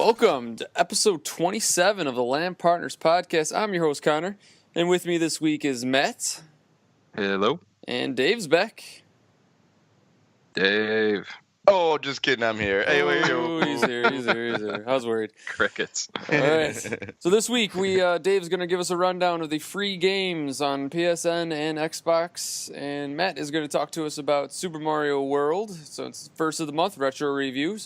Welcome to episode 27 of the LAN Partners Podcast. I'm your host, Connor, and with me this week is Matt. Hello. And Dave's back. Dave. Oh, just kidding, I'm here. Hey, wait, he's here. I was worried. Crickets. All right. So this week, Dave's going to give us a rundown of the free games on PSN and Xbox, and Matt is going to talk to us about Super Mario World. So it's first of the month, retro review.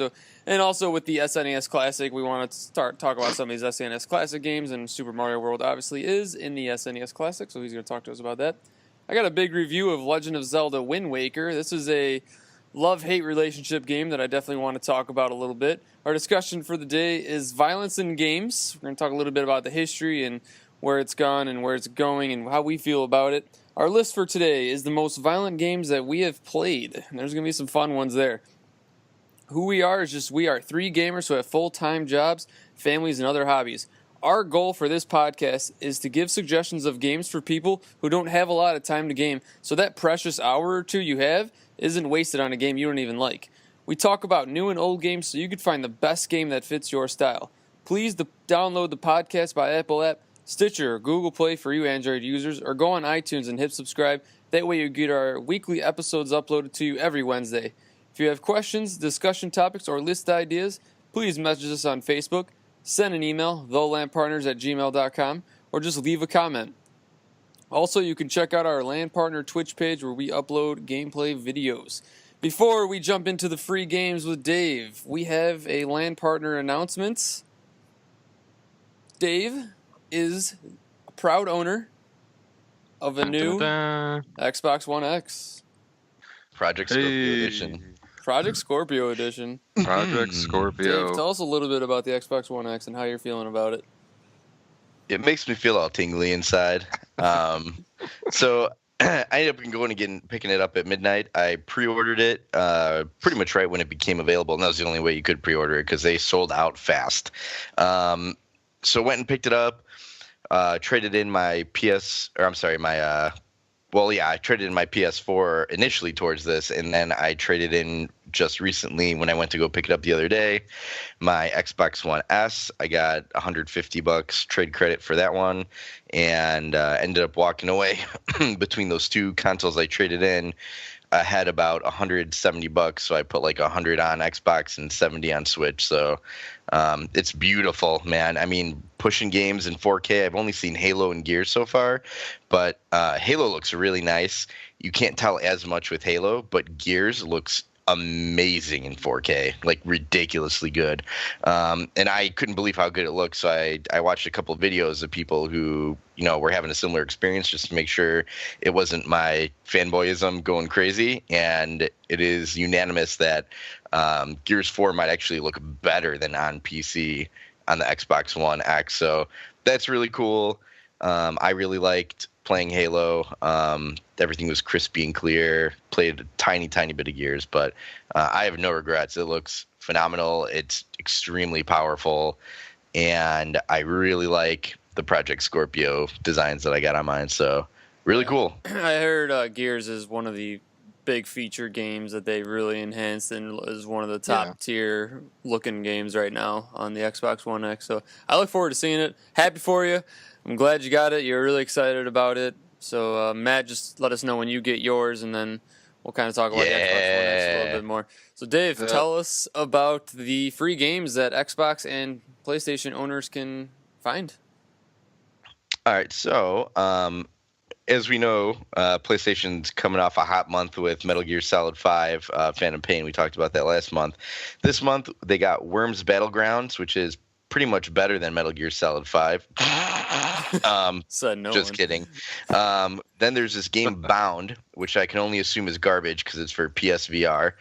And also with the SNES Classic, we want to talk about some of these SNES Classic games, and Super Mario World obviously is in the SNES Classic, so he's going to talk to us about that. I got a big review of Legend of Zelda Wind Waker. This is a love-hate relationship game that I definitely want to talk about a little bit. Our discussion for the day is violence in games. We're going to talk a little bit about the history and where it's gone and where it's going and how we feel about it. Our list for today is the most violent games that we have played, and there's going to be some fun ones there. Who we are is just we are three gamers who have full-time jobs, families, and other hobbies. Our goal for this podcast is to give suggestions of games for people who don't have a lot of time to game, so that precious hour or two you have isn't wasted on a game you don't even like. We talk about new and old games so you can find the best game that fits your style. Please download the podcast by Apple app, Stitcher, or Google Play for you Android users, or go on iTunes and hit subscribe. That way you get our weekly episodes uploaded to you every Wednesday. If you have questions, discussion topics, or list ideas, please message us on Facebook, send an email, thelandpartners@gmail.com, or just leave a comment. Also, you can check out our LAN Partner Twitch page where we upload gameplay videos. Before we jump into the free games with Dave, we have a LAN Partner announcement. Dave is a proud owner of a new Xbox One X. Project Scorpio Edition. Project Scorpio Edition. Project Scorpio. Dave, tell us a little bit about the Xbox One X and how you're feeling about it. It makes me feel all tingly inside. So I ended up going and picking it up at midnight. I pre-ordered it pretty much right when it became available, and that was the only way you could pre-order it because they sold out fast. So went and picked it up, traded in my I traded in my PS4 initially towards this, and then I traded in just recently when I went to go pick it up the other day, my Xbox One S. I got $150 trade credit for that one, and ended up walking away between those two consoles I traded in. I had about $170, so I put like $100 on Xbox and $70 on Switch. So it's beautiful, man. I mean, pushing games in 4K. I've only seen Halo and Gears so far, but Halo looks really nice. You can't tell as much with Halo, but Gears looks amazing in 4K, like ridiculously good. And I couldn't believe how good it looked. So I watched a couple of videos of people who, were having a similar experience just to make sure it wasn't my fanboyism going crazy. And it is unanimous that Gears 4 might actually look better than on PC on the Xbox One X. So that's really cool. I really liked playing Halo. Everything was crispy and clear. Played a tiny bit of Gears, but I have no regrets. It looks phenomenal. It's extremely powerful, and I really like the Project Scorpio designs that I got on mine. So really cool. I heard Gears is one of the big feature games that they really enhanced and is one of the top tier looking games right now on the Xbox One X. So I look forward to seeing it. Happy for you. I'm glad you got it. You're really excited about it. So, Matt, just let us know when you get yours, and then we'll kind of talk about the Xbox One X a little bit more. So, Dave, tell us about the free games that Xbox and PlayStation owners can find. All right. So, as we know, PlayStation's coming off a hot month with Metal Gear Solid 5, Phantom Pain. We talked about that last month. This month, they got Worms Battlegrounds, which is pretty much better than Metal Gear Solid 5. Just kidding. Then there's this game Bound, which I can only assume is garbage because it's for PSVR.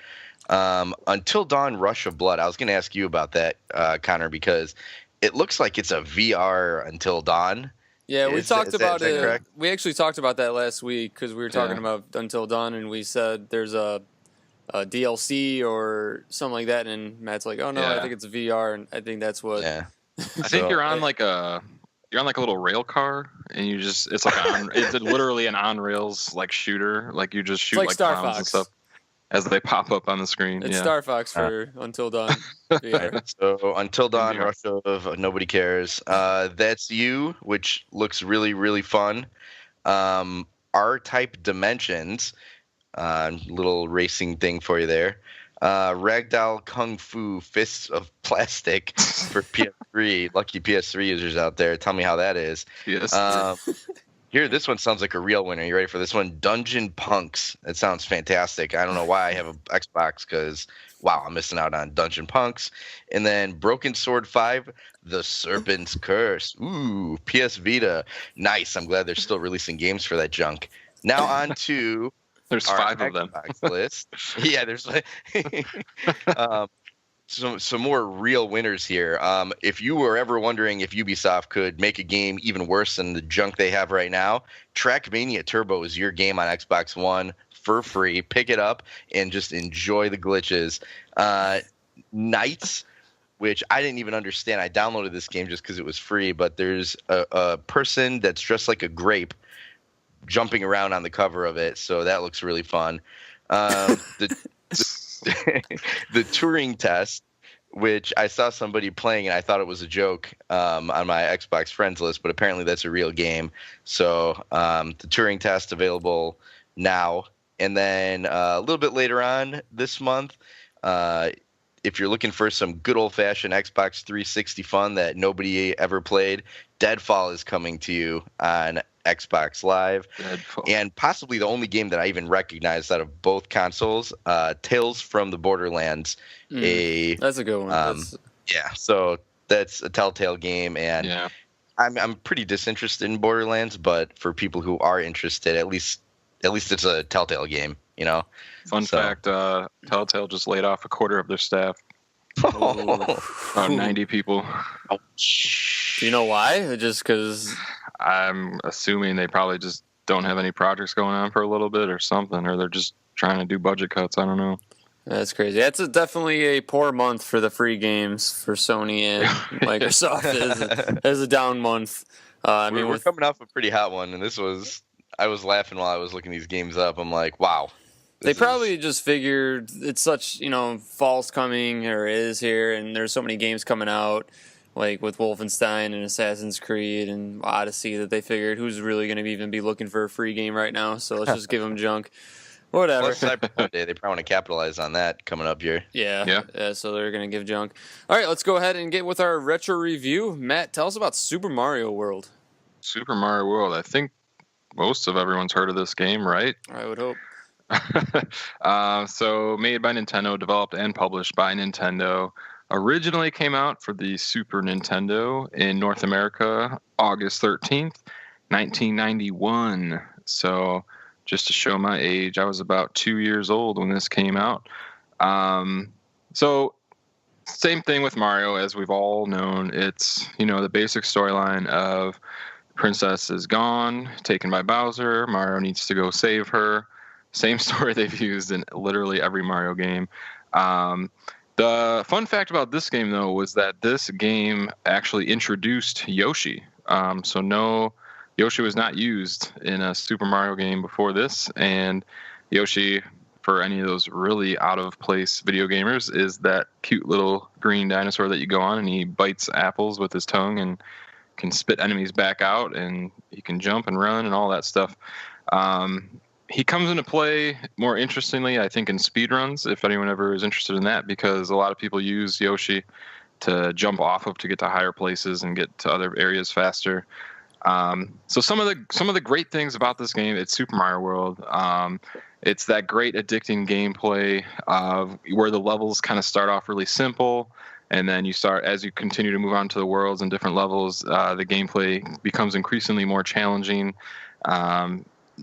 Until Dawn Rush of Blood. I was going to ask you about that, Connor, because it looks like it's a VR Until Dawn. Yeah, we talked about it. Correct? We actually talked about that last week because we were talking about Until Dawn, and we said there's a DLC or something like that, and Matt's like, "Oh no, I think it's a VR," and I think that's what. Yeah. I think you're on like a little rail car, and it's like it's literally an on rails like shooter, like you just shoot like Star clowns Fox and stuff. as they pop up on the screen. It's Yeah. Star Fox for Until Dawn. VR. So Until Dawn, VR. Rush of Nobody Cares. That's You, which looks really, really fun. R-Type Dimensions, little racing thing for you there. Ragdoll Kung Fu Fists of Plastic for PS3. Lucky PS3 users out there. Tell me how that is. Yes. Here, this one sounds like a real winner. You ready for this one? Dungeon Punks. It sounds fantastic. I don't know why I have an Xbox because, wow, I'm missing out on Dungeon Punks. And then Broken Sword 5, The Serpent's Curse. Ooh, PS Vita. Nice. I'm glad they're still releasing games for that junk. Now on to There's our 5 of them. Xbox list. Yeah, there's some more real winners here. If you were ever wondering if Ubisoft could make a game even worse than the junk they have right now, Trackmania Turbo is your game on Xbox One for free. Pick it up and just enjoy the glitches. Knights, which I didn't even understand. I downloaded this game just because it was free, but there's a person that's dressed like a grape jumping around on the cover of it, so that looks really fun. The Turing Test, which I saw somebody playing and I thought it was a joke on my Xbox friends list, but apparently that's a real game. So the Turing Test available now. And then a little bit later on this month, if you're looking for some good old-fashioned Xbox 360 fun that nobody ever played, Deadfall is coming to you on Xbox Live. Deadfall. And possibly the only game that I even recognized out of both consoles, Tales from the Borderlands. That's a good one. Yeah, so that's a Telltale game, and Yeah. I'm pretty disinterested in Borderlands, but for people who are interested, at least it's a Telltale game, you know. Fun fact, Telltale just laid off a quarter of their staff. About 90 people. Do you know why? Just because? I'm assuming they probably just don't have any projects going on for a little bit or something, or they're just trying to do budget cuts. I don't know. That's crazy. That's definitely a poor month for the free games for Sony and Microsoft. As a down month. We're coming off a pretty hot one, and I was laughing while I was looking these games up. I'm like, wow. They probably just figured it's such, fall's coming or is here, and there's so many games coming out, like with Wolfenstein and Assassin's Creed and Odyssey, that they figured who's really going to even be looking for a free game right now, so let's just give them junk. Whatever. Plus Cyberpunk Day, they probably want to capitalize on that coming up here. Yeah, so they're going to give junk. All right, let's go ahead and get with our retro review. Matt, tell us about Super Mario World. Super Mario World. I think most of everyone's heard of this game, right? I would hope. So made by Nintendo, developed and published by Nintendo. Originally came out for the Super Nintendo in North America August 13th, 1991. So just to show my age, I was about 2 years old when this came out. So same thing with Mario, as we've all known. It's, the basic storyline of Princess is gone, taken by Bowser. Mario needs to go save her. Same story they've used in literally every Mario game. The fun fact about this game, though, was that this game actually introduced Yoshi. So no, Yoshi was not used in a Super Mario game before this. And Yoshi, for any of those really out-of-place video gamers, is that cute little green dinosaur that you go on and he bites apples with his tongue and can spit enemies back out, and he can jump and run and all that stuff. He comes into play more interestingly, I think, in speedruns, if anyone ever is interested in that, because a lot of people use Yoshi to jump off of to get to higher places and get to other areas faster. So some of the great things about this game, it's Super Mario World. It's that great addicting gameplay of where the levels kind of start off really simple, and then as you continue to move on to the worlds and different levels, the gameplay becomes increasingly more challenging.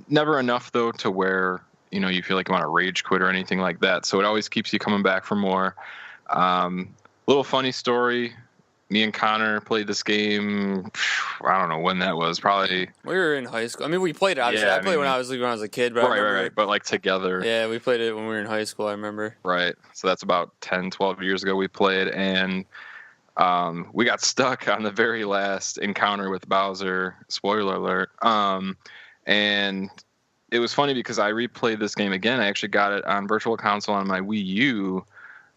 Never enough, though, to where, you feel like you want to rage quit or anything like that. So it always keeps you coming back for more. Little funny story. Me and Connor played this game. I don't know when that was. Probably. We were in high school. I mean, we played it. Obviously, I played when I was a kid. But Right. But like together. Yeah, we played it when we were in high school. I remember. Right. So that's about 10, 12 years ago we played, and we got stuck on the very last encounter with Bowser. Spoiler alert. And it was funny because I replayed this game again. I actually got it on Virtual Console on my Wii U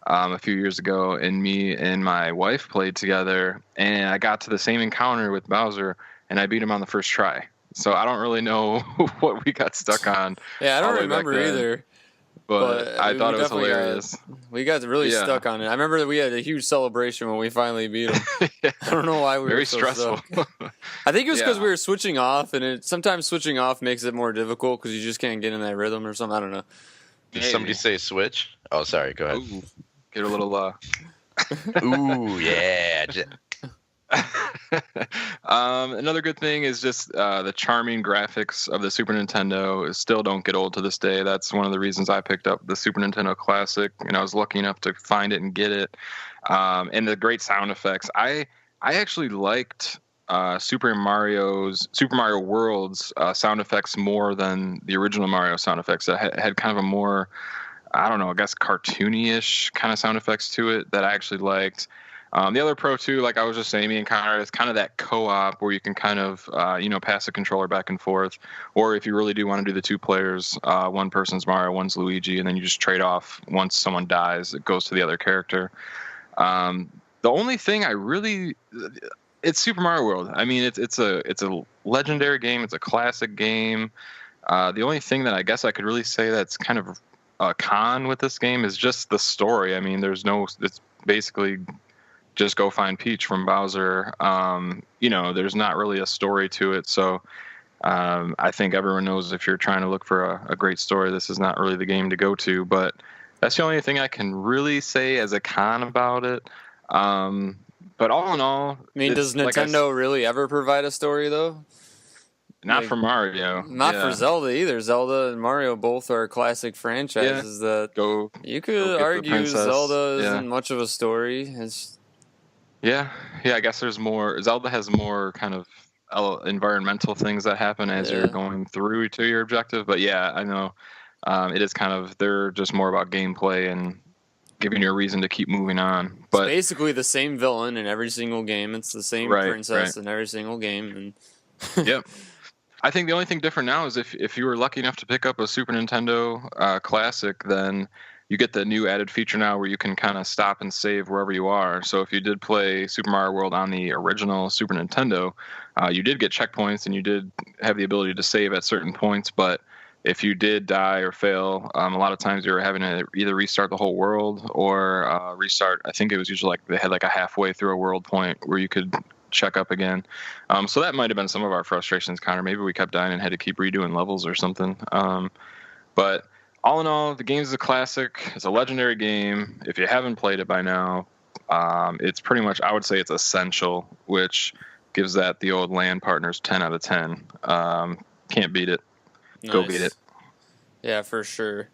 a few years ago, and me and my wife played together, and I got to the same encounter with Bowser, and I beat him on the first try. So I don't really know what we got stuck on. Yeah, I don't remember either. But I thought it was hilarious. We got really stuck on it. I remember that we had a huge celebration when we finally beat him. Yeah. I don't know why we Very were so stressful. stuck. I think it was because we were switching off, and sometimes switching off makes it more difficult because you just can't get in that rhythm or something. I don't know. Did somebody say switch? Oh, sorry. Go ahead. Ooh, get a little. Ooh, yeah. Another good thing is just the charming graphics of the Super Nintendo still don't get old to this day. That's one of the reasons I picked up the Super Nintendo Classic, and I was lucky enough to find it and get it. And the great sound effects. I actually liked Super Mario World's sound effects more than the original Mario sound effects. It had kind of a more, I don't know, I guess cartoony-ish kind of sound effects to it that I actually liked. The other pro too, like I was just saying, me and Connor, is kind of that co-op where you can kind of, pass the controller back and forth. Or if you really do want to do the two players, one person's Mario, one's Luigi, and then you just trade off. Once someone dies, it goes to the other character. The only thing it's Super Mario World. I mean, it's a legendary game. It's a classic game. The only thing that I guess I could really say that's kind of a con with this game is just the story. I mean, it's basically just go find Peach from Bowser. There's not really a story to it. So I think everyone knows if you're trying to look for a great story, this is not really the game to go to. But that's the only thing I can really say as a con about it. But all in all, I mean, does Nintendo really ever provide a story though? Not for Mario. Not for Zelda either. Zelda and Mario both are classic franchises that you could argue Zelda isn't much of a story. Yeah, I guess there's more. Zelda has more kind of environmental things that happen as you're going through to your objective. But yeah, I know it is kind of, they're just more about gameplay and giving you a reason to keep moving on. But it's basically the same villain in every single game. It's the same princess in every single game. And yep. I think the only thing different now is if you were lucky enough to pick up a Super Nintendo Classic, then you get the new added feature now where you can kind of stop and save wherever you are. So if you did play Super Mario World on the original Super Nintendo, you did get checkpoints and you did have the ability to save at certain points. But if you did die or fail, a lot of times you were having to either restart the whole world or restart. I think it was usually like they had like a halfway through a world point where you could check up again. So that might have been some of our frustrations, Connor. Maybe we kept dying and had to keep redoing levels or something. But all in all, the game is a classic. It's a legendary game. If you haven't played it by now, it's pretty much, I would say it's essential, which gives that the old LAN Partners 10 out of 10. Can't beat it. Nice. Go beat it. Yeah, for sure.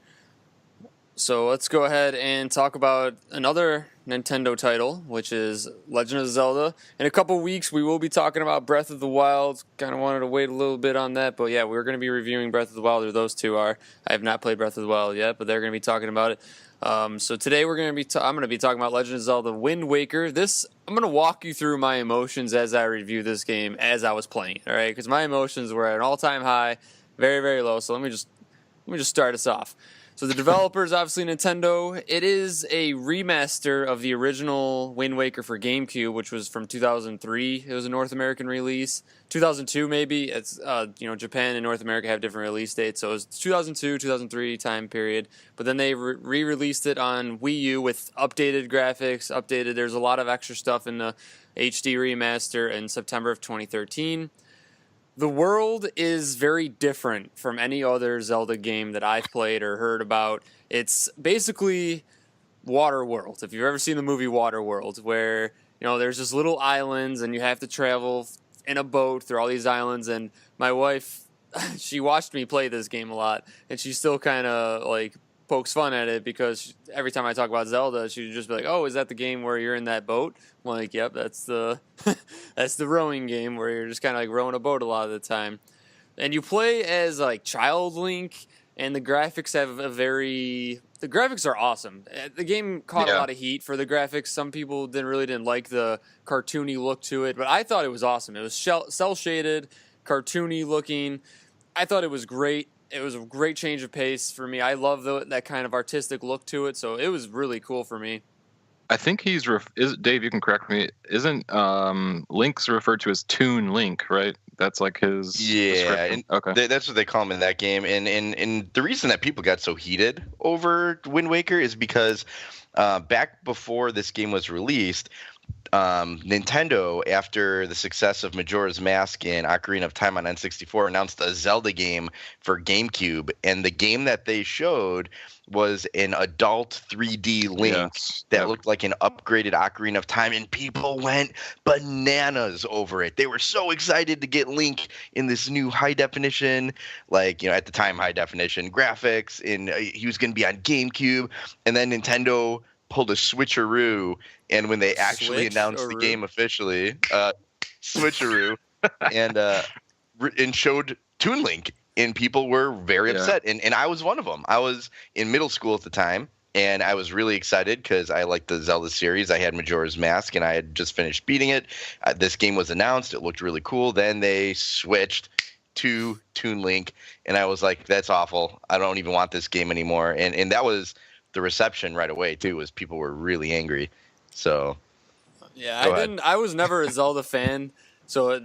So let's go ahead and talk about another Nintendo title, which is Legend of Zelda. In a couple weeks, we will be talking about Breath of the Wild. Kind of wanted to wait a little bit on that, but yeah, we're going to be reviewing Breath of the Wild, or those two are. I have not played Breath of the Wild yet, but they're going to be talking about it. So today I'm going to be talking about Legend of Zelda Wind Waker. I'm going to walk you through my emotions as I review this game as I was playing it, all right? Because my emotions were at an all-time high, very, very low. So let me just start us off. So the developer is obviously Nintendo. It is a remaster of the original Wind Waker for GameCube, which was from 2003. It was a North American release. 2002 maybe. It's Japan and North America have different release dates, so it was 2002, 2003 time period. But then they re-released it on Wii U with updated graphics. There's a lot of extra stuff in the HD remaster in September of 2013. The world is very different from any other Zelda game that I've played or heard about. It's basically Waterworld. If you've ever seen the movie Waterworld, where there's just little islands and you have to travel in a boat through all these islands. And my wife, she watched me play this game a lot, and she still kind of like pokes fun at it because every time I talk about Zelda, she'd just be like, "Oh, is that the game where you're in that boat?" I'm like, "Yep, that's the that's the rowing game where you're just kind of like rowing a boat a lot of the time." And you play as like Child Link, and the graphics have the graphics are awesome. The game caught a lot of heat for the graphics. Some people didn't like the cartoony look to it, but I thought it was awesome. It was cel shaded, cartoony looking. I thought it was great. it was a great change of pace for me. I love that kind of artistic look to it, so it was really cool for me. I think is Dave, you can correct me. Isn't Link's referred to as Toon Link, right? That's like his description. Okay. That's what they call him in that game. And the reason that people got so heated over Wind Waker is because back before this game was released, Nintendo, after the success of Majora's Mask and Ocarina of Time on N64, announced a Zelda game for GameCube, and the game that they showed was an adult 3D Link that looked like an upgraded Ocarina of Time, and people went bananas over it. They were so excited to get Link in this new high definition, like, at the time, high definition graphics, and he was going to be on GameCube, and then Nintendo pulled a switcheroo, and when they actually announced the game officially, switcheroo, and showed Toon Link, and people were very upset, and I was one of them. I was in middle school at the time, and I was really excited because I liked the Zelda series. I had Majora's Mask, and I had just finished beating it. This game was announced. It looked really cool. Then they switched to Toon Link, and I was like, that's awful. I don't even want this game anymore. And that was the reception right away too, was people were really angry. So yeah, I was never a Zelda fan, so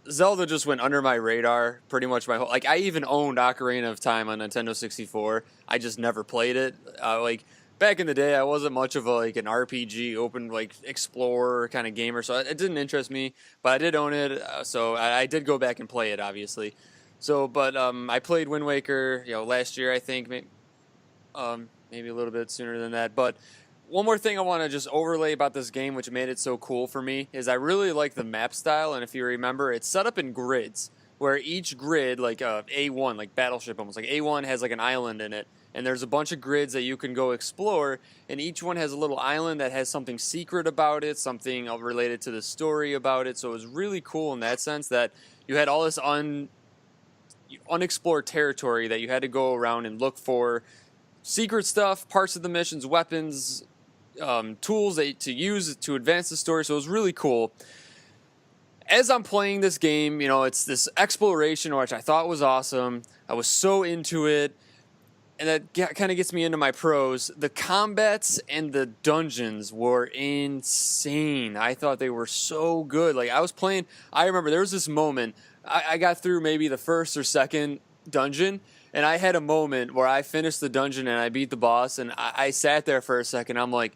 Zelda just went under my radar pretty much my whole, like, I even owned Ocarina of Time on Nintendo 64. I just never played it. Like, back in the day, I wasn't much of an RPG open, like, explorer kind of gamer, so it didn't interest me, but I did own it, so I did go back and play it, obviously. So, but I played Wind Waker, last year, I think, maybe a little bit sooner than that. But one more thing I want to just overlay about this game, which made it so cool for me, is I really like the map style. And if you remember, it's set up in grids, where each grid, like A1, like Battleship almost, like A1 has like an island in it. And there's a bunch of grids that you can go explore, and each one has a little island that has something secret about it, something related to the story about it. So it was really cool in that sense that you had all this unexplored territory that you had to go around and look for secret stuff, parts of the missions, weapons, tools to use to advance the story. So it was really cool. As I'm playing this game, it's this exploration, which I thought was awesome. I was so into it. And that kind of gets me into my pros. The combats and the dungeons were insane. I thought they were so good. Like, I was playing, I remember there was this moment, I got through maybe the first or second dungeon, and I had a moment where I finished the dungeon and I beat the boss, and I sat there for a second. I'm like,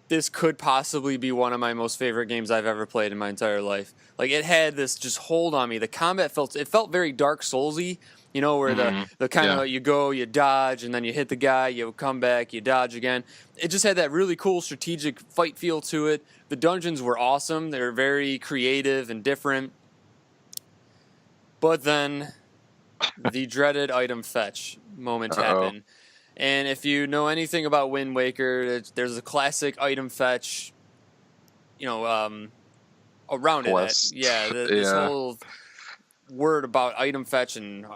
this could possibly be one of my most favorite games I've ever played in my entire life. Like, it had this just hold on me. The combat felt very Dark Souls-y, where the kind of, you go, you dodge, and then you hit the guy, you come back, you dodge again. It just had that really cool strategic fight feel to it. The dungeons were awesome. They were very creative and different. But then the dreaded item fetch moment happened. And if you know anything about Wind Waker, there's a classic item fetch, around it. This whole word about item fetch and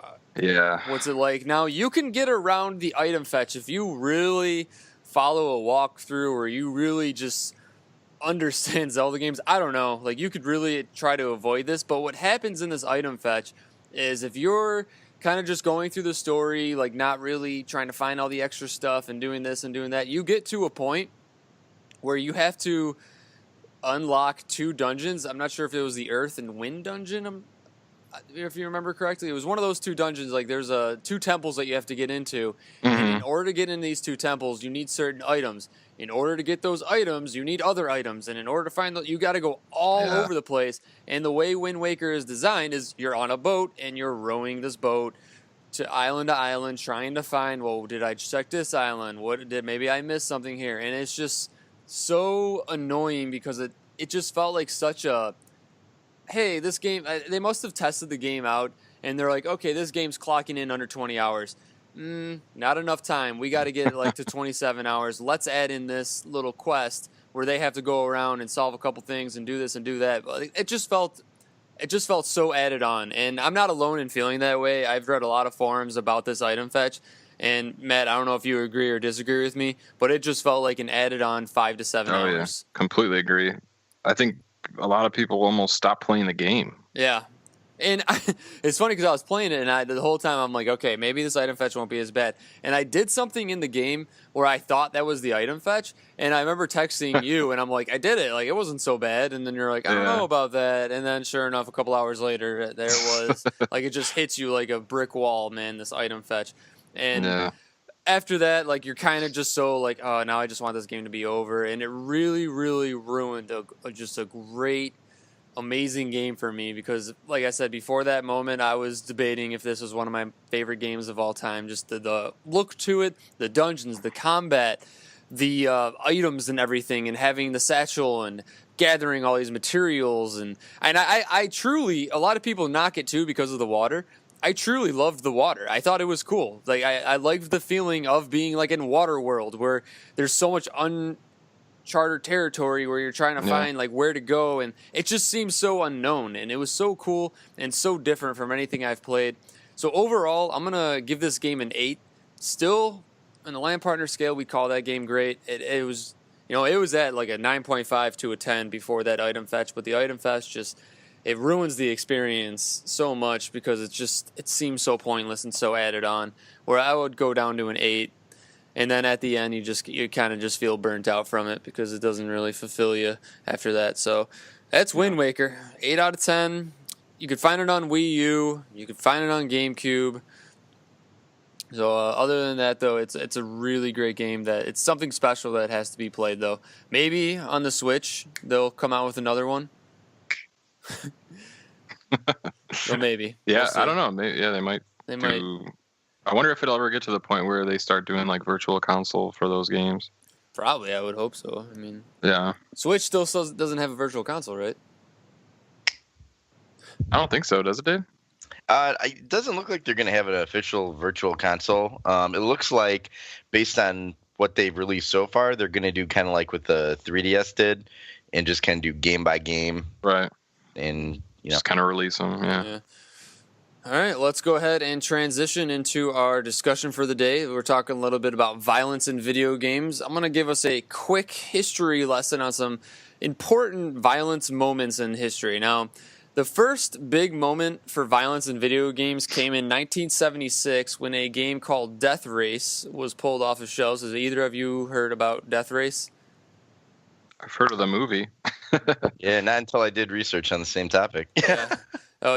what's it like. Now, you can get around the item fetch if you really follow a walkthrough or you really just understand Zelda games. I don't know. Like, you could really try to avoid this, but what happens in this item fetch is if you're kind of just going through the story, like not really trying to find all the extra stuff and doing this and doing that, you get to a point where you have to unlock 2 dungeons. I'm not sure if it was the Earth and Wind dungeon, if you remember correctly. It was one of those 2 dungeons. Like, there's 2 temples that you have to get into. And in order to get in these 2 temples, you need certain items. In order to get those items, you need other items. And in order to find those, you got to go all over the place. And the way Wind Waker is designed is you're on a boat and you're rowing this boat to island, trying to find, well, did I check this island? Maybe I missed something here? And it's just so annoying because it just felt like such a, hey, this game, they must have tested the game out and they're like, okay, this game's clocking in under 20 hours. Not enough time. We got to get it to 27 hours. Let's add in this little quest where they have to go around and solve a couple things and do this and do that. But it just felt so added on. And I'm not alone in feeling that way. I've read a lot of forums about this item fetch. And Matt, I don't know if you agree or disagree with me, but it just felt like an added on 5 to 7 hours. Yeah, completely agree. I think a lot of people almost stopped playing the game. Yeah. And it's funny because I was playing it, and the whole time I'm like, okay, maybe this item fetch won't be as bad. And I did something in the game where I thought that was the item fetch, and I remember texting you, and I'm like, I did it. Like, it wasn't so bad. And then you're like, I don't know about that. And then sure enough, a couple hours later, there it was. Like, it just hits you like a brick wall, man, this item fetch. And after that, like, you're kind of just so like, oh, now I just want this game to be over. And it really, really ruined just a great, amazing game for me because, like I said, before that moment, I was debating if this was one of my favorite games of all time. Just the look to it, the dungeons, the combat, the items and everything, and having the satchel and gathering all these materials. And I truly, a lot of people knock it too because of the water. I truly loved the water. I thought it was cool. Like I liked the feeling of being like in water world where there's so much uncharted territory where you're trying to find like where to go, and it just seems so unknown, and it was so cool and so different from anything I've played. So overall, I'm gonna give this game an 8. Still, on the LAN Partner scale, we call that game great. It was, it was at like a 9.5 to a 10 before that item fetch, but the item fetch just, it ruins the experience so much because it seems so pointless and so added on, where I would go down to an 8. And then at the end, you kind of just feel burnt out from it because it doesn't really fulfill you after that. So that's Wind Waker. 8 out of 10. You could find it on Wii U. You could find it on GameCube. So other than that, though, it's a really great game. That it's something special that has to be played, though. Maybe on the Switch they'll come out with another one. Or maybe. Yeah, I don't know. They might. They might. I wonder if it'll ever get to the point where they start doing like virtual console for those games. Probably, I would hope so. I mean, yeah. Switch still doesn't have a virtual console, right? I don't think so. Does it, Dave? It doesn't look like they're going to have an official virtual console. It looks like, based on what they've released so far, they're going to do kind of like what the 3DS did, and just kind of do game by game. Right. And just kind of release them. Yeah. All right, let's go ahead and transition into our discussion for the day. We're talking a little bit about violence in video games. I'm going to give us a quick history lesson on some important violence moments in history. Now, the first big moment for violence in video games came in 1976 when a game called Death Race was pulled off of shelves. Has either of you heard about Death Race? I've heard of the movie. Yeah, not until I did research on the same topic. Yeah.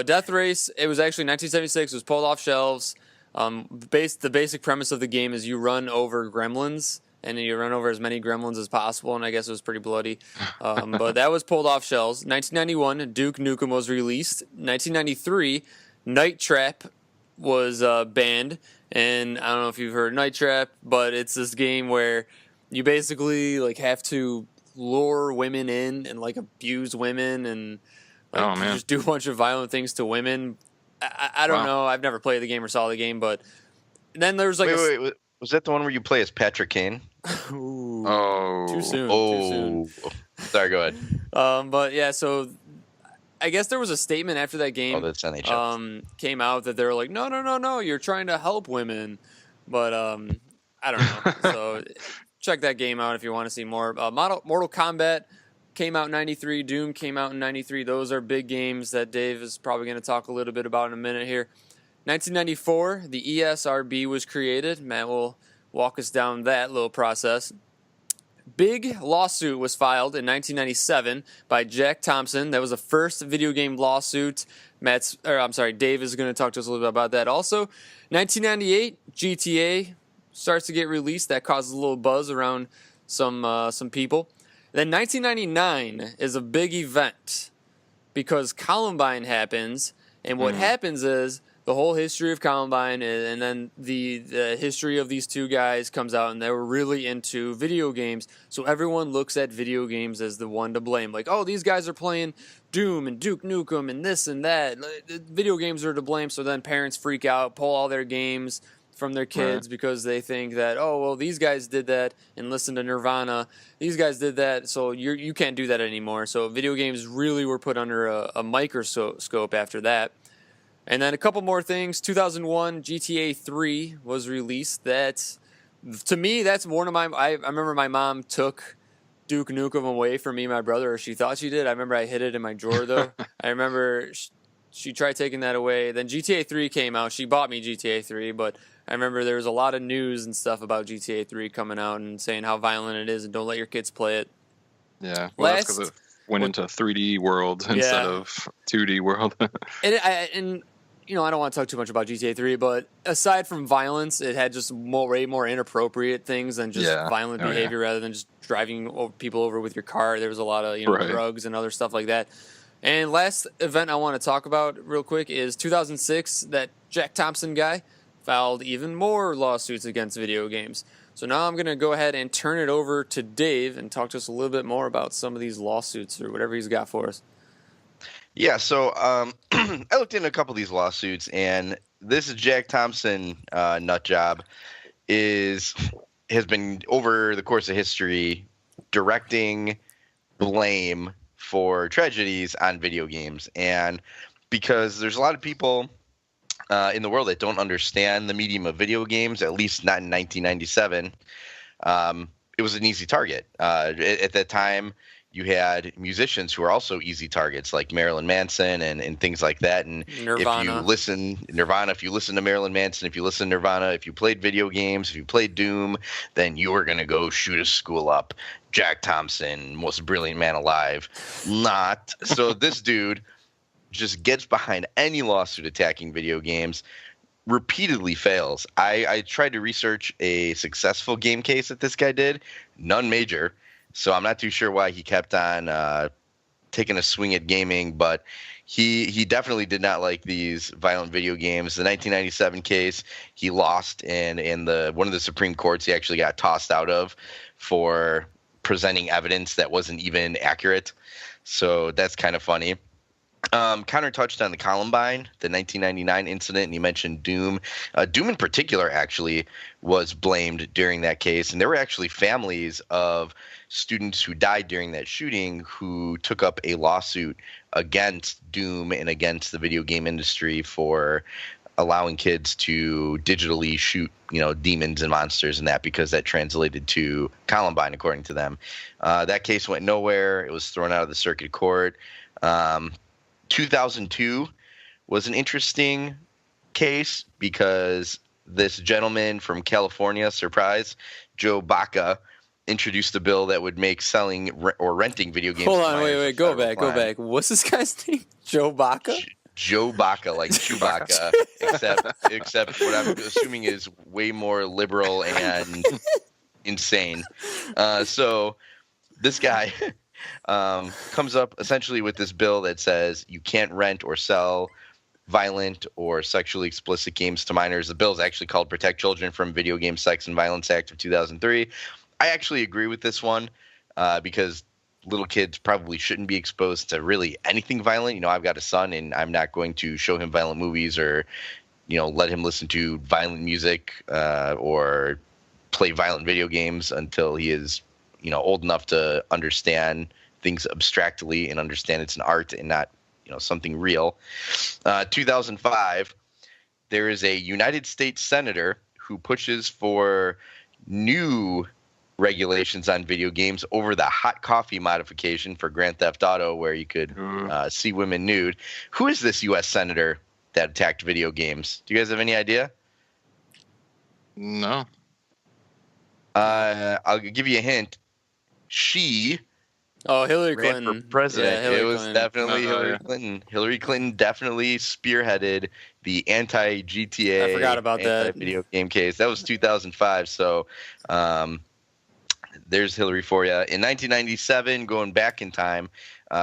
Death Race, it was actually 1976. It was pulled off shelves. The basic premise of the game is you run over gremlins, and you run over as many gremlins as possible, and I guess it was pretty bloody. But that was pulled off shelves. 1991, Duke Nukem was released. 1993, Night Trap was banned, and I don't know if you've heard Night Trap, but it's this game where you basically like have to lure women in and like abuse women and just do a bunch of violent things to women. I don't know. I've never played the game or saw the game, but then there's like wait. Was that the one where you play as Patrick Kane? Ooh, oh, too soon. Oh, too soon. Sorry, go ahead. But yeah, so I guess there was a statement after that game that's NHL. Came out that they were like, no, you're trying to help women, but I don't know. So check that game out if you want to see more. Mortal Kombat came out in 93. Doom came out in 93. Those are big games that Dave is probably going to talk a little bit about in a minute here. 1994, the ESRB was created. Matt will walk us down that little process. Big lawsuit was filed in 1997 by Jack Thompson. That was the first video game lawsuit. Dave is going to talk to us a little bit about that also. 1998, GTA starts to get released. That causes a little buzz around some people. Then 1999 is a big event because Columbine happens, and what happens is the whole history of Columbine and then the history of these two guys comes out, and they were really into video games, so everyone looks at video games as the one to blame. Like, oh, these guys are playing Doom and Duke Nukem and this and that. Video games are to blame, so then parents freak out, pull all their games from their kids because they think that, oh, well, these guys did that and listened to Nirvana. These guys did that, so you can't do that anymore. So video games really were put under a microscope after that. And then a couple more things. 2001, GTA 3 was released. To me, that's one of my... I remember my mom took Duke Nukem away from me and my brother, or she thought she did. I remember I hid it in my drawer, though. I remember she tried taking that away. Then GTA 3 came out. She bought me GTA 3, but I remember there was a lot of news and stuff about GTA 3 coming out and saying how violent it is and don't let your kids play it. Yeah, well, that's because it went into 3D world instead of 2D world. and you know, I don't want to talk too much about GTA 3, but aside from violence, it had just way more inappropriate things than just violent behavior rather than just driving people over with your car. There was a lot of drugs and other stuff like that. And last event I want to talk about real quick is 2006. That Jack Thompson guy filed even more lawsuits against video games. So now I'm going to go ahead and turn it over to Dave and talk to us a little bit more about some of these lawsuits or whatever he's got for us. Yeah, so I looked into a couple of these lawsuits, and this Jack Thompson nut job has been, over the course of history, directing blame for tragedies on video games. And because there's a lot of people in the world that don't understand the medium of video games, at least not in 1997, it was an easy target. At that time, you had musicians who are also easy targets, like Marilyn Manson and things like that. And Nirvana. If you listen to Marilyn Manson, if you listen to Nirvana, if you played video games, if you played Doom, then you were going to go shoot a school up. Jack Thompson, most brilliant man alive. Not. So this dude just gets behind any lawsuit attacking video games, repeatedly fails. I tried to research a successful game case that this guy did. None major. So I'm not too sure why he kept on taking a swing at gaming, but he definitely did not like these violent video games. The 1997 case, he lost, and in one of the Supreme Courts, he actually got tossed out of for presenting evidence that wasn't even accurate. So that's kind of funny. Connor touched on the Columbine, the 1999 incident, and he mentioned Doom. Doom in particular actually was blamed during that case, and there were actually families of students who died during that shooting who took up a lawsuit against Doom and against the video game industry for allowing kids to digitally shoot, demons and monsters and that, because that translated to Columbine, according to them. That case went nowhere. It was thrown out of the circuit court. 2002 was an interesting case because this gentleman from California, surprise, Joe Baca, introduced a bill that would make selling or renting video games. Hold on, wait, go back. What's this guy's name? Joe Baca? Joe Baca, like Chewbacca, except what I'm assuming is way more liberal and insane. So this guy comes up essentially with this bill that says you can't rent or sell violent or sexually explicit games to minors. The bill is actually called Protect Children from Video Game Sex and Violence Act of 2003. I actually agree with this one because little kids probably shouldn't be exposed to really anything violent. I've got a son, and I'm not going to show him violent movies or, let him listen to violent music or play violent video games until he is, old enough to understand things abstractly and understand it's an art and not, something real. 2005, there is a United States senator who pushes for new regulations on video games over the hot coffee modification for Grand Theft Auto, where you could see women nude. Who is this U.S. senator that attacked video games? Do you guys have any idea? No. I'll give you a hint. She Hillary ran Clinton for president. Yeah, It was Clinton. definitely Hillary Clinton. Hillary Clinton definitely spearheaded the anti-GTA, I forgot about that. Video game case. That was 2005. So there's Hillary for you. In 1997, going back in time,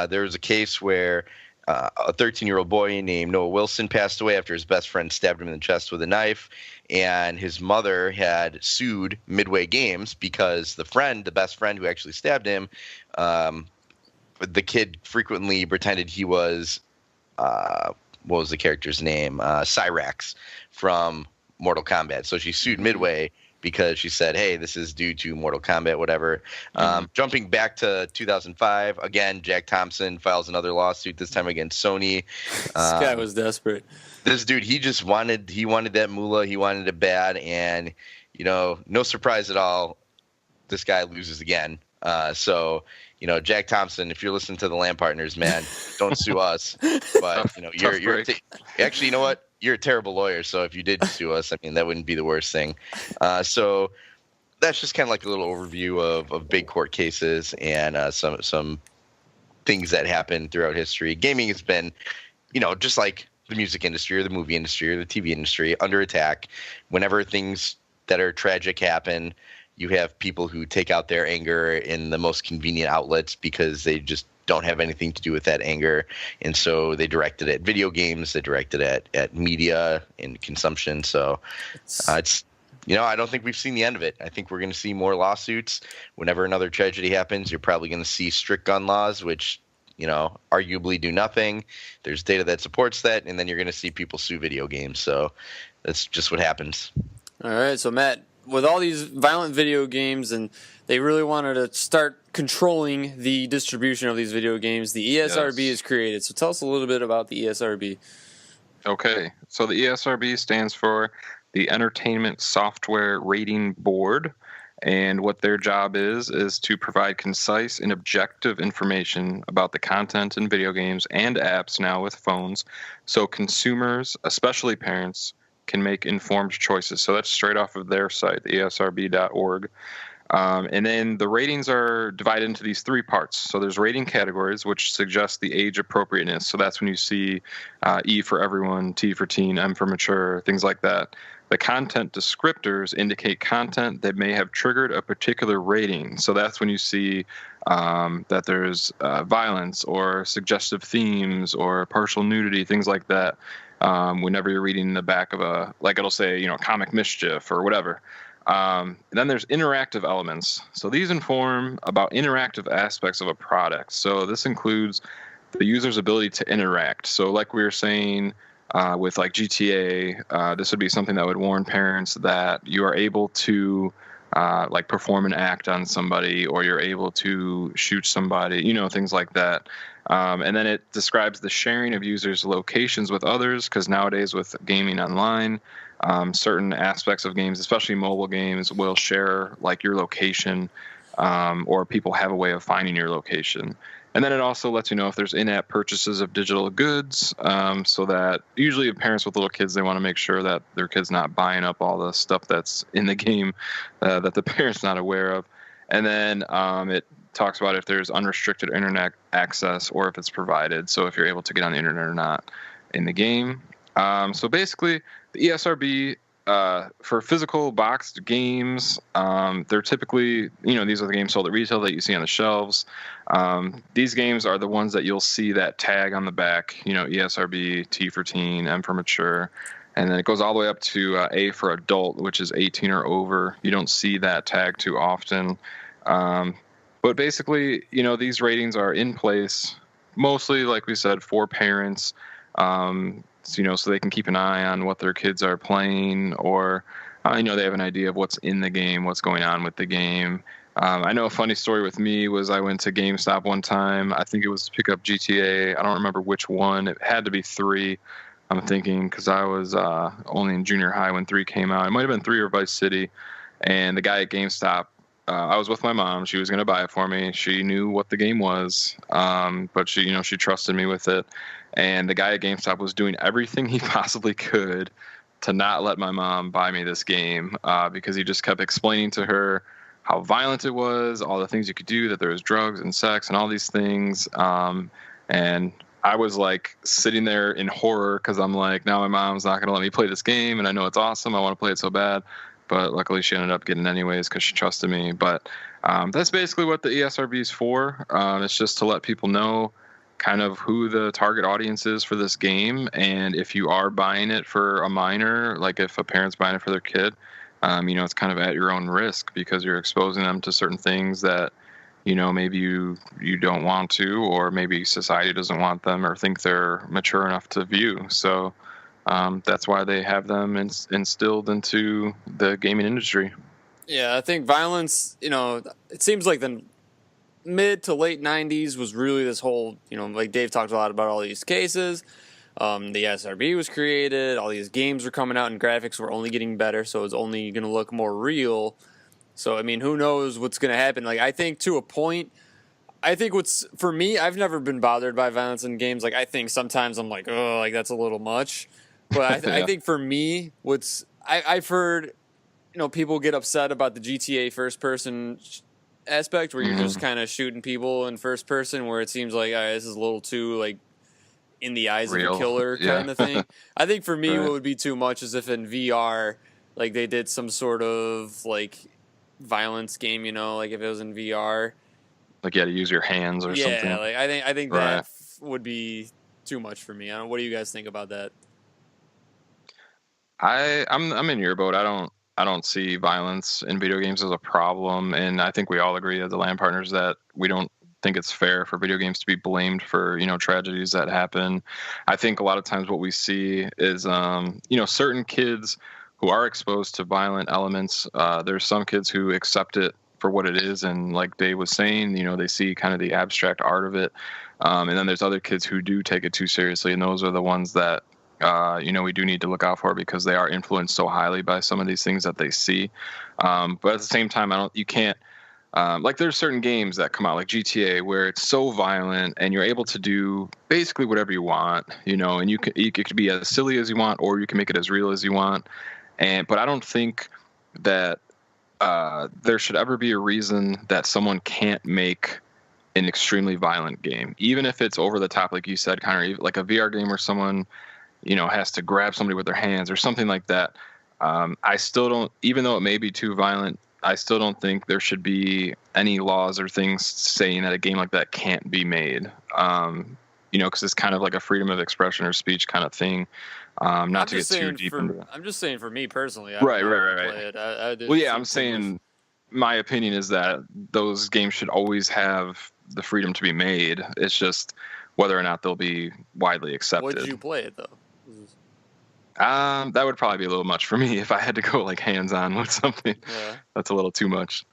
there was a case where a 13-year-old boy named Noah Wilson passed away after his best friend stabbed him in the chest with a knife. And his mother had sued Midway Games because the best friend who actually stabbed him, the kid frequently pretended he was, what was the character's name? Cyrax from Mortal Kombat. So she sued Midway because she said, hey, this is due to Mortal Kombat, whatever. Jumping back to 2005, again, Jack Thompson files another lawsuit, this time against Sony. This guy was desperate. This dude, he wanted that moolah. He wanted it bad. And, no surprise at all, this guy loses again. So Jack Thompson, if you're listening to the LAN Partners, man, don't sue us. But actually, you know what? You're a terrible lawyer. So if you did sue us, I mean, that wouldn't be the worst thing. So that's just kind of like a little overview of big court cases and some things that happen throughout history. Gaming has been, just like the music industry or the movie industry or the TV industry, under attack. Whenever things that are tragic happen, you have people who take out their anger in the most convenient outlets because they just don't have anything to do with that anger. And so they direct it at video games, they direct it at media and consumption. So it's I don't think we've seen the end of it. I think we're going to see more lawsuits. Whenever another tragedy happens, you're probably going to see strict gun laws, which arguably do nothing. There's data that supports that, and then you're going to see people sue video games. So that's just what happens. All right, so Matt, with all these violent video games, and they really wanted to start controlling the distribution of these video games, the ESRB is created. So tell us a little bit about the ESRB. Okay, so the ESRB stands for the Entertainment Software Rating Board. And what their job is to provide concise and objective information about the content in video games and apps now with phones, so consumers, especially parents, can make informed choices. So that's straight off of their site, esrb.org. And then the ratings are divided into these three parts. So there's rating categories, which suggest the age appropriateness. So that's when you see E for everyone, T for teen, M for mature, things like that. The content descriptors indicate content that may have triggered a particular rating. So that's when you see that there's violence or suggestive themes or partial nudity, things like that. Whenever you're reading the back of it'll say, comic mischief or whatever. Then there's interactive elements. So these inform about interactive aspects of a product. So this includes the user's ability to interact. So like we were saying, with like GTA, this would be something that would warn parents that you are able to perform an act on somebody, or you're able to shoot somebody, things like that. And then it describes the sharing of users' locations with others, because nowadays with gaming online, certain aspects of games, especially mobile games, will share like your location, or people have a way of finding your location. And then it also lets you know if there's in-app purchases of digital goods, so that usually parents with little kids, they want to make sure that their kid's not buying up all the stuff that's in the game that the parent's not aware of. And then it talks about if there's unrestricted internet access or if it's provided, so if you're able to get on the internet or not in the game. So basically, the ESRB, for physical boxed games, they're typically, these are the games sold at retail that you see on the shelves. These games are the ones that you'll see that tag on the back, ESRB, T for teen, M for mature. And then it goes all the way up to A for adult, which is 18 or over. You don't see that tag too often. But basically, these ratings are in place mostly, like we said, for parents, so they can keep an eye on what their kids are playing, or, they have an idea of what's in the game, what's going on with the game. I know a funny story with me was I went to GameStop one time. I think it was to pick up GTA. I don't remember which one. It had to be 3, I'm thinking, because I was only in junior high when 3 came out. It might have been 3 or Vice City. And the guy at GameStop, I was with my mom. She was going to buy it for me. She knew what the game was, but she trusted me with it. And the guy at GameStop was doing everything he possibly could to not let my mom buy me this game, because he just kept explaining to her how violent it was, all the things you could do, that there was drugs and sex and all these things. And I was like sitting there in horror, because I'm like, now my mom's not going to let me play this game, and I know it's awesome. I want to play it so bad. But luckily she ended up getting it anyways because she trusted me. But that's basically what the ESRB is for. It's just to let people know kind of who the target audience is for this game. And if you are buying it for a minor, like if a parent's buying it for their kid, it's kind of at your own risk, because you're exposing them to certain things that, maybe you don't want to, or maybe society doesn't want them or think they're mature enough to view. So that's why they have them instilled into the gaming industry. Yeah, I think violence, it seems like the mid to late 90s was really this whole, like Dave talked a lot about all these cases. The SRB was created, all these games were coming out, and graphics were only getting better, so it's only going to look more real. So, who knows what's going to happen? Like, I think to a point, I think what's for me, I've never been bothered by violence in games. Like I think sometimes I'm like, oh, like that's a little much. But I think for me, I've heard, people get upset about the GTA first person aspect where you're just kind of shooting people in first person, where it seems like this is a little too like in the eyes Real. of a killer kind of thing. I think for me, Right. what would be too much is if in VR, like they did some sort of like violence game, like if it was in VR. Like you had to use your hands or something. Yeah, like I think Right. that would be too much for me. What do you guys think about that? I'm in your boat. I don't see violence in video games as a problem, and I think we all agree as the LAN partners that we don't think it's fair for video games to be blamed for tragedies that happen. I think a lot of times what we see is certain kids who are exposed to violent elements. There's some kids who accept it for what it is, and like Dave was saying, they see kind of the abstract art of it, and then there's other kids who do take it too seriously, and those are the ones that we do need to look out for because they are influenced so highly by some of these things that they see. But at the same time, you can't like there's certain games that come out like GTA where it's so violent and you're able to do basically whatever you want, and you could be as silly as you want or you can make it as real as you want. But I don't think that there should ever be a reason that someone can't make an extremely violent game, even if it's over the top, like you said, Connor, like a VR game where someone, has to grab somebody with their hands or something like that. I still don't, even though it may be too violent, I still don't think there should be any laws or things saying that a game like that can't be made. Because it's kind of like a freedom of expression or speech kind of thing. Not to get too deep into that. I'm just saying for me personally. Right. I'm saying saying my opinion is that those games should always have the freedom to be made. It's just whether or not they'll be widely accepted. Would you play it though? That would probably be a little much for me if I had to go like hands-on with something. Yeah. That's a little too much.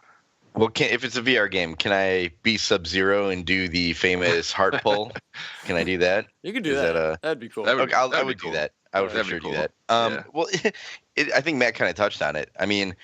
Well, if it's a VR game, can I be Sub-Zero and do the famous heart pull? Can I do that? You could do that. That'd be cool. That would- Okay, I that'd would be do cool. that. I would for That'd be sure cool. do that. Yeah. Well, I think Matt kind of touched on it. I mean,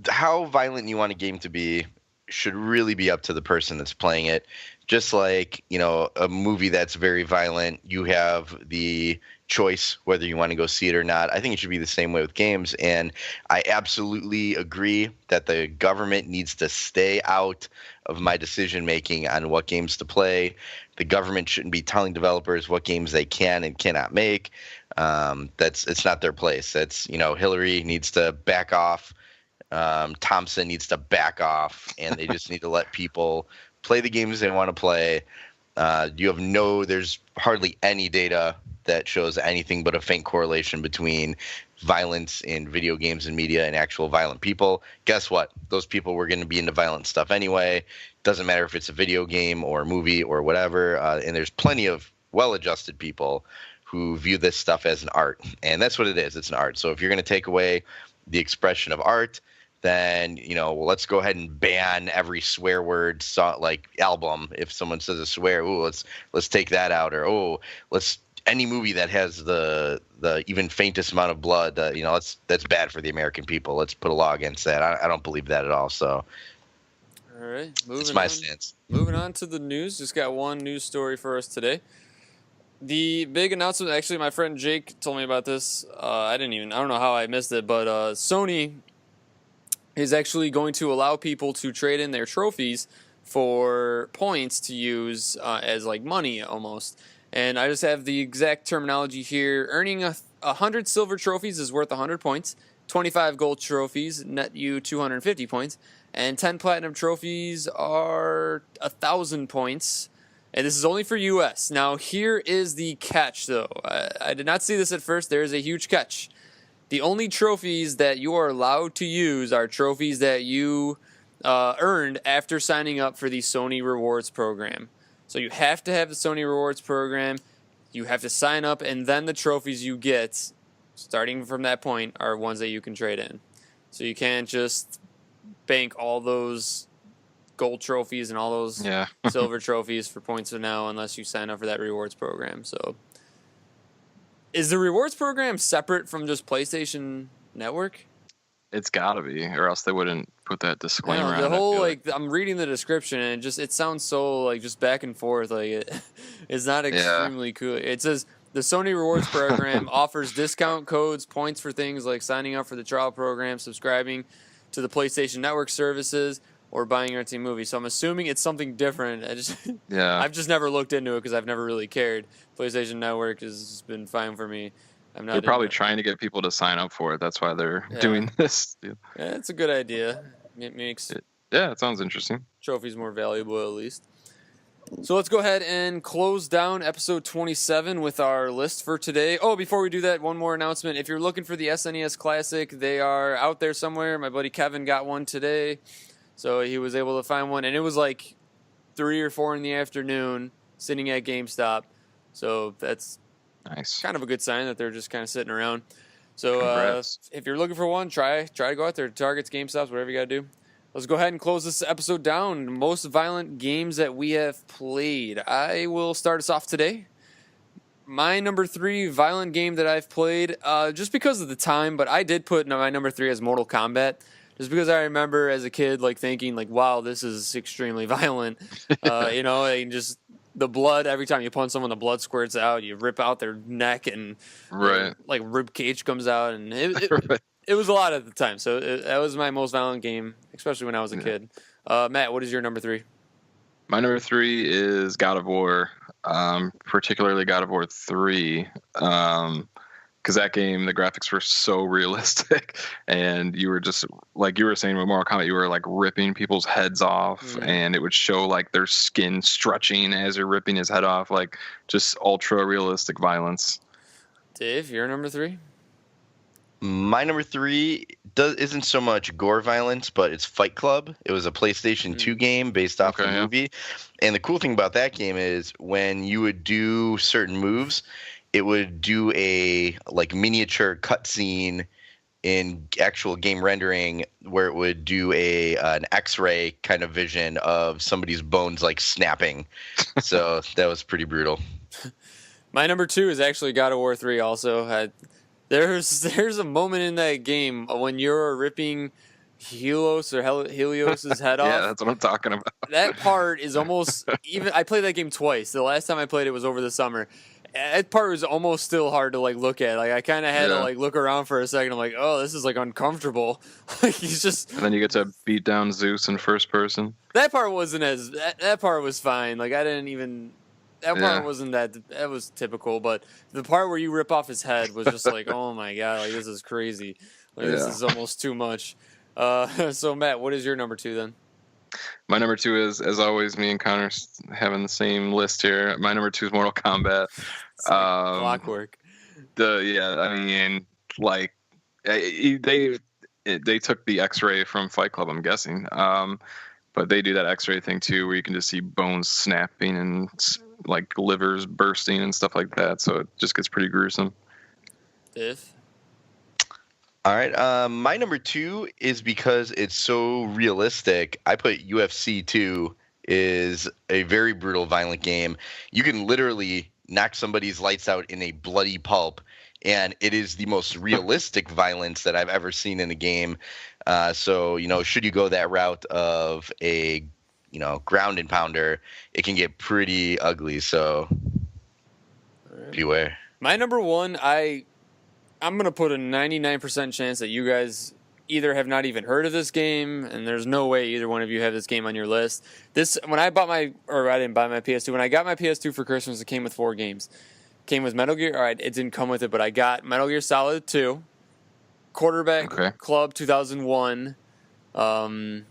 how violent you want a game to be should really be up to the person that's playing it. Just like, a movie that's very violent, you have the choice whether you want to go see it or not. I think it should be the same way with games. And I absolutely agree that the government needs to stay out of my decision making on what games to play. The government shouldn't be telling developers what games they can and cannot make. It's not their place. That's, Hillary needs to back off. Thompson needs to back off, and they just need to let people play the games they want to play. There's hardly any data that shows anything but a faint correlation between violence in video games and media and actual violent people. Guess what? Those people were going to be into violent stuff anyway. Doesn't matter if it's a video game or a movie or whatever. And there's plenty of well-adjusted people who view this stuff as an art. And that's what it is. It's an art. So if you're going to take away the expression of art, then, let's go ahead and ban every swear word album. If someone says a swear, let's take that out. Or, any movie that has the even faintest amount of blood, that's bad for the American people. Let's put a law against that. I don't believe that at all. So, all right, it's my stance. Moving on to the news. Just got one news story for us today. The big announcement. Actually, my friend Jake told me about this. I don't know how I missed it, but Sony is actually going to allow people to trade in their trophies for points to use as like money almost. And I just have the exact terminology here. Earning 100 silver trophies is worth 100 points. 25 gold trophies net you 250 points. And 10 platinum trophies are 1,000 points. And this is only for US. Now, here is the catch, though. I did not see this at first. There is a huge catch. The only trophies that you are allowed to use are trophies that you earned after signing up for the Sony Rewards program. So you have to have the Sony Rewards program. You have to sign up, and then the trophies you get, starting from that point, are ones that you can trade in. So you can't just bank all those gold trophies and all those silver trophies for points of now unless you sign up for that rewards program. So is the rewards program separate from just PlayStation Network? It's gotta be, or else they wouldn't put that disclaimer I know, on the it. whole I'm reading the description and it sounds so like just back and forth. Like it's not extremely cool. It says the Sony Rewards program offers discount codes, points for things like signing up for the trial program, subscribing to the PlayStation Network services, or buying or renting movies. So I'm assuming it's something different. I've just never looked into it because I've never really cared. PlayStation Network has been fine for me. They're probably trying to get people to sign up for it. That's why they're doing this. Yeah, it's a good idea. It makes it sounds interesting. Trophies more valuable, at least. So let's go ahead and close down episode 27 with our list for today. Oh, before we do that, one more announcement. If you're looking for the SNES Classic, they are out there somewhere. My buddy Kevin got one today, so he was able to find one. And it was like 3 or 4 in the afternoon sitting at GameStop. So that's nice. Kind of a good sign that they're just kind of sitting around. So if you're looking for one, try to go out there to Targets, GameStops, whatever you got to do. Let's go ahead and close this episode down. Most violent games that we have played. I will start us off today. My number 3 violent game that I've played, just because of the time, but I did put my number 3 as Mortal Kombat. Just because I remember as a kid, like thinking, like, wow, this is extremely violent. And just the blood, every time you punch someone, the blood squirts out. You rip out their neck and like rib cage comes out, and it was a lot at the time. So that was my most violent game, especially when I was a kid. Matt, what is your number 3? My number 3 is God of War, particularly God of War 3. Because that game, the graphics were so realistic, and you were just like you were saying with Mortal Kombat, you were like ripping people's heads off, and it would show like their skin stretching as you're ripping his head off, like just ultra realistic violence. Dave, your number 3? My number 3 isn't so much gore violence, but it's Fight Club. It was a PlayStation 2 game based off a movie, and the cool thing about that game is when you would do certain moves, it would do a like miniature cutscene in actual game rendering where it would do an X-ray kind of vision of somebody's bones like snapping. So that was pretty brutal. My number 2 is actually God of War 3 also. There's a moment in that game when you're ripping Helios's head off. Yeah, that's what I'm talking about. That part is almost even. I played that game twice. The last time I played it was over the summer. That part was almost still hard to like look at. Like I kind of had to like look around for a second. I'm like, oh, this is like uncomfortable. Like he's just. And then you get to beat down Zeus in first person. That part wasn't as. That part was fine. Like I didn't even. That part wasn't that. That was typical. But the part where you rip off his head was just like, oh my god, like this is crazy. Like this is almost too much. So Matt, what is your number 2 then? My number 2 is, as always, me and Connor having the same list here. My number 2 is Mortal Kombat. It's like clockwork. They took the X-ray from Fight Club, I'm guessing. But they do that X-ray thing too, where you can just see bones snapping and like livers bursting and stuff like that. So it just gets pretty gruesome. If. All right. My number 2 is because it's so realistic. I put UFC 2 is a very brutal, violent game. You can literally knock somebody's lights out in a bloody pulp, and it is the most realistic violence that I've ever seen in a game. So, should you go that route of a, ground and pounder, it can get pretty ugly. So beware. My number 1, I'm going to put a 99% chance that you guys either have not even heard of this game, and there's no way either one of you have this game on your list. When I didn't buy my PS2. When I got my PS2 for Christmas, it came with 4 games. It came with Metal Gear. All right, it didn't come with it, but I got Metal Gear Solid 2, Quarterback Club 2001. I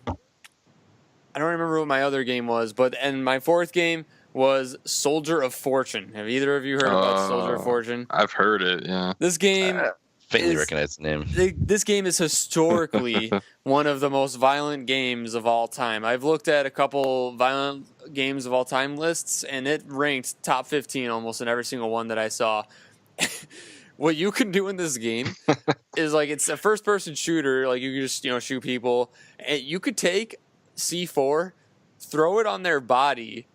don't remember what my other game was, and my 4th game was Soldier of Fortune. Have either of you heard about Soldier of Fortune? I've heard it, yeah. This game... faintly recognize the name. This game is historically one of the most violent games of all time. I've looked at a couple violent games of all time lists, and it ranked top 15 almost in every single one that I saw. What you can do in this game is like it's a first-person shooter. Like you can just shoot people, and you could take C4, throw it on their body,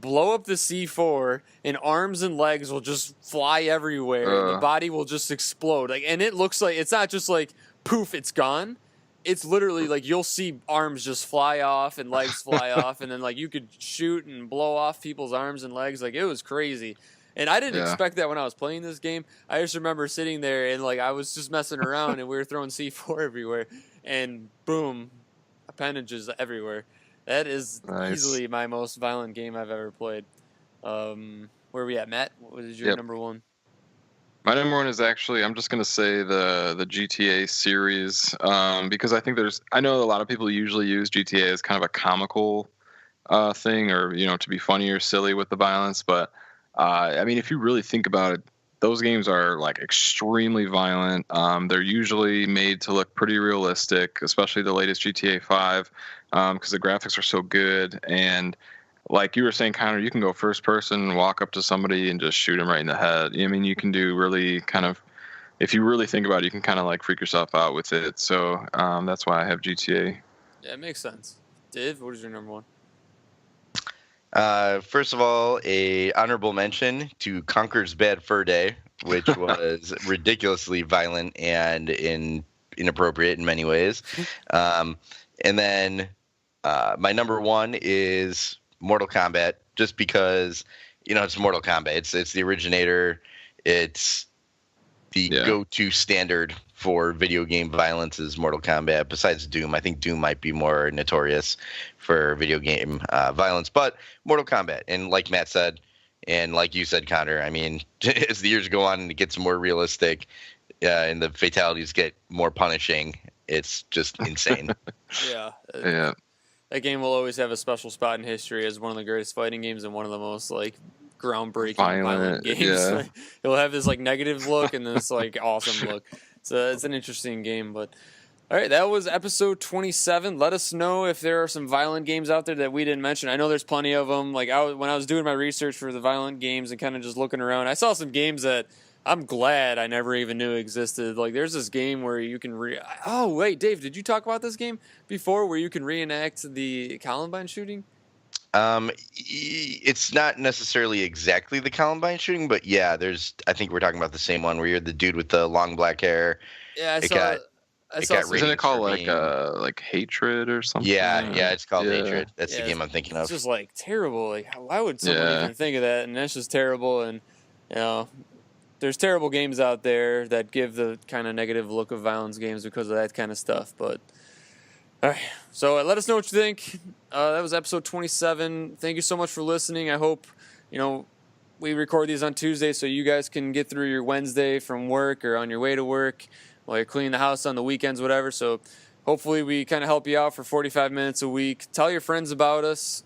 blow up the C4, and arms and legs will just fly everywhere, and the body will just explode. Like, and it looks like it's not just like poof, it's gone. It's literally like you'll see arms just fly off and legs fly off, and then like you could shoot and blow off people's arms and legs. Like, it was crazy. And I didn't expect that when I was playing this game. I just remember sitting there and like I was just messing around and we were throwing C4 everywhere, and boom, appendages everywhere. That is easily my most violent game I've ever played. Where are we at, Matt? What is your number one? My number one is actually, I'm just going to say the GTA series, because I know a lot of people usually use GTA as kind of a comical thing, or, you know, to be funny or silly with the violence. But, I mean, if you really think about it, those games are like extremely violent. They're usually made to look pretty realistic, especially the latest GTA 5, because the graphics are so good. And like you were saying, Connor, you can go first person, walk up to somebody and just shoot them right in the head. I mean, you can do really kind of, if you really think about it, you can kind of like freak yourself out with it. So that's why I have GTA. Yeah, it makes sense. Dave, what is your number one? First of all, a honorable mention to Conker's Bad Fur Day, which was ridiculously violent and inappropriate in many ways. And then my number one is Mortal Kombat, just because, you know, it's Mortal Kombat. It's the originator. It's the go-to standard for video game violence is Mortal Kombat. Besides Doom, I think Doom might be more notorious for video game violence, but Mortal Kombat. And like Matt said, and like you said, Connor, I mean, as the years go on and it gets more realistic, and the fatalities get more punishing, it's just insane. Yeah. Yeah. That game will always have a special spot in history as one of the greatest fighting games and one of the most like groundbreaking violent games. Yeah. It'll have this like negative look and this like awesome look. So it's an interesting game. But all right, that was episode 27. Let us know if there are some violent games out there that we didn't mention. I know there's plenty of them. Like when I was doing my research for the violent games and kind of just looking around, I saw some games that I'm glad I never even knew existed. Like there's this game where you can oh wait, Dave, did you talk about this game before where you can reenact the Columbine shooting? It's not necessarily exactly the Columbine shooting, but yeah, I think we're talking about the same one where you're the dude with the long black hair. Yeah, I saw Isn't it called like Hatred or something? Yeah, it's called Hatred. That's the game I'm thinking of. It's just like terrible. Like why would someone even think of that? And that's just terrible. And you know, there's terrible games out there that give the kind of negative look of violence games because of that kind of stuff. But all right, so let us know what you think. That was episode 27. Thank you so much for listening. I hope, you know, we record these on Tuesday so you guys can get through your Wednesday from work or on your way to work while you're cleaning the house on the weekends, whatever. So hopefully we kind of help you out for 45 minutes a week. Tell your friends about us.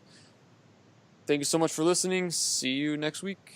Thank you so much for listening. See you next week.